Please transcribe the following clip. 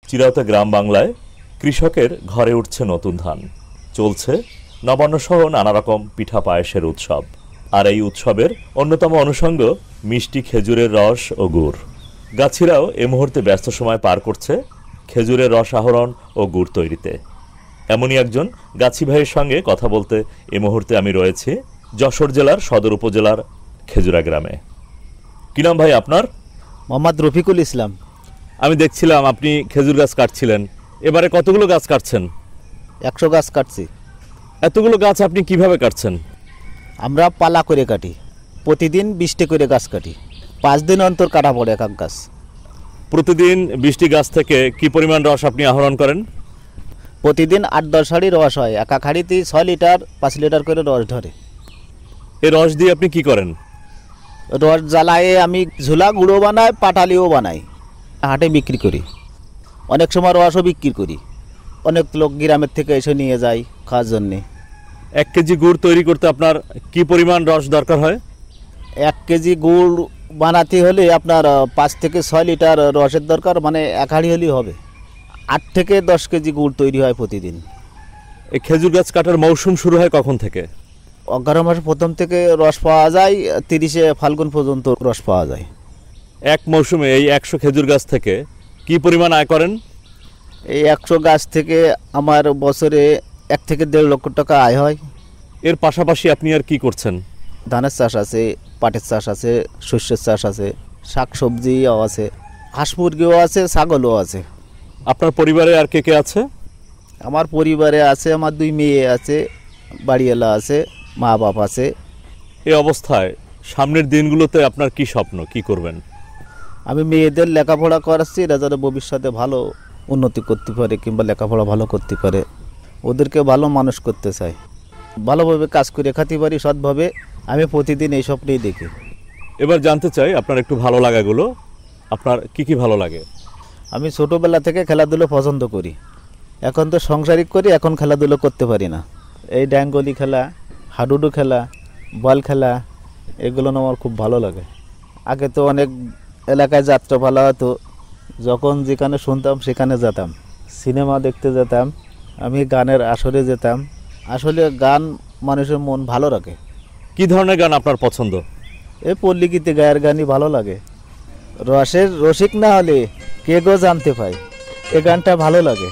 চিরায়ত গ্রাম বাংলায় কৃষকের ঘরে উঠছে নতুন ধান, চলছে নবান্নসহ নানা রকম পিঠা পায়েসের উৎসব। আর এই উৎসবের অন্যতম অনুষঙ্গ মিষ্টি খেজুরের রস ও গুড়। গাছিরাও এ মুহূর্তে ব্যস্ত সময় পার করছে খেজুরের রস আহরণ ও গুড় তৈরিতে। এমনই একজন গাছি ভাইয়ের সঙ্গে কথা বলতে এ মুহূর্তে আমি রয়েছি যশোর জেলার সদর উপজেলার খেজুরা গ্রামে। কি নাম ভাই আপনার? মোহাম্মদ রফিকুল ইসলাম। আমি দেখছিলাম আপনি খেজুর গাছ কাটছিলেন, এবারে কতগুলো গাছ কাটছেন? 100 গাছ কাটছি। এতগুলো গাছ আপনি কিভাবে কাটছেন? আমরা পালা করে কাটি, প্রতিদিন 20টি করে গাছ কাটি। 5 দিন অন্তর কাটা পড়ে এক এক গাছ। প্রতিদিন 20টি গাছ থেকে কি পরিমাণ রস আপনি আহরণ করেন? প্রতিদিন 8-10 হাঁড়ি রস হয়। এক এক হাঁড়িতে 6 লিটার 5 লিটার করে রস ধরে। এই রস দিয়ে আপনি কি করেন? রস জ্বালায়ে আমি ঝুলা গুঁড়ো বানাই, পাটালিও বানাই, হাটে বিক্রি করি। অনেক সময় রসও বিক্রি করি। অনেক লোক গ্রামের থেকে এসে নিয়ে যায় খাওয়ার জন্যে। 1 কেজি গুড় তৈরি করতে আপনার কি পরিমাণ রস দরকার হয়? 1 কেজি গুড় বানাতে হলে আপনার 5 থেকে 6 লিটার রসের দরকার, মানে 1 হাঁড়ি হলেই হবে। 8 থেকে 10 কেজি গুড় তৈরি হয় প্রতিদিন। এই খেজুর গাছ কাটার মৌসুম শুরু হয় কখন থেকে? অগ্রহায়ণ মাসের প্রথম থেকে রস পাওয়া যায়, 30শে ফাল্গুন পর্যন্ত রস পাওয়া যায়। এক মৌসুমে এই 100 খেজুর গাছ থেকে কি পরিমাণ আয় করেন? এই 100 গাছ থেকে আমার বছরে 1 থেকে 1.5 লক্ষ টাকা আয় হয়। এর পাশাপাশি আপনি আর কি করছেন? ধানের চাষ আছে, পাটের চাষ আছে, শস্যের চাষ আছে, শাক সবজিও আছে, হাঁস মুরগিও আছে, ছাগলও আছে। আপনার পরিবারে আর কে কে আছে? আমার পরিবারে আছে, আমার 2 মেয়ে আছে, বাড়িওয়ালা আছে, মা বাপ আছে। এই অবস্থায় সামনের দিনগুলোতে আপনার কি স্বপ্ন, কি করবেন? আমি মেয়েদের লেখাপড়া করাচ্ছি, এরা যেন ভবিষ্যতে ভালো উন্নতি করতে পারে কিংবা লেখাপড়া ভালো করতে পারে। ওদেরকে ভালো মানুষ করতে চাই, ভালোভাবে কাজ করে খাতে পারি সৎভাবে। আমি প্রতিদিন এই স্বপ্নেই দেখি। এবার জানতে চাই আপনার একটু ভালো লাগাগুলো। আপনার কি কি ভালো লাগে? আমি ছোটোবেলা থেকে খেলাধুলো পছন্দ করি। এখন তো সংসারিক করি, এখন খেলাধুলো করতে পারি না। এই ড্যাঙ্গলি খেলা, হাডুডু খেলা, বল খেলা, এগুলো আমার খুব ভালো লাগে। আগে তো অনেক এলাকায় যাত্রা পালা হতো, যখন যেখানে শুনতাম সেখানে যেতাম। সিনেমা দেখতে যেতাম, আমি গানের আসরে যেতাম। আসলে গান মানুষের মন ভালো রাখে। কি ধরনের গান আপনার পছন্দ? এই পল্লীগীতি গায়ের গানই ভালো লাগে। রসের রসিক না হলে কে গো জানতে পায়, এ গানটা ভালো লাগে।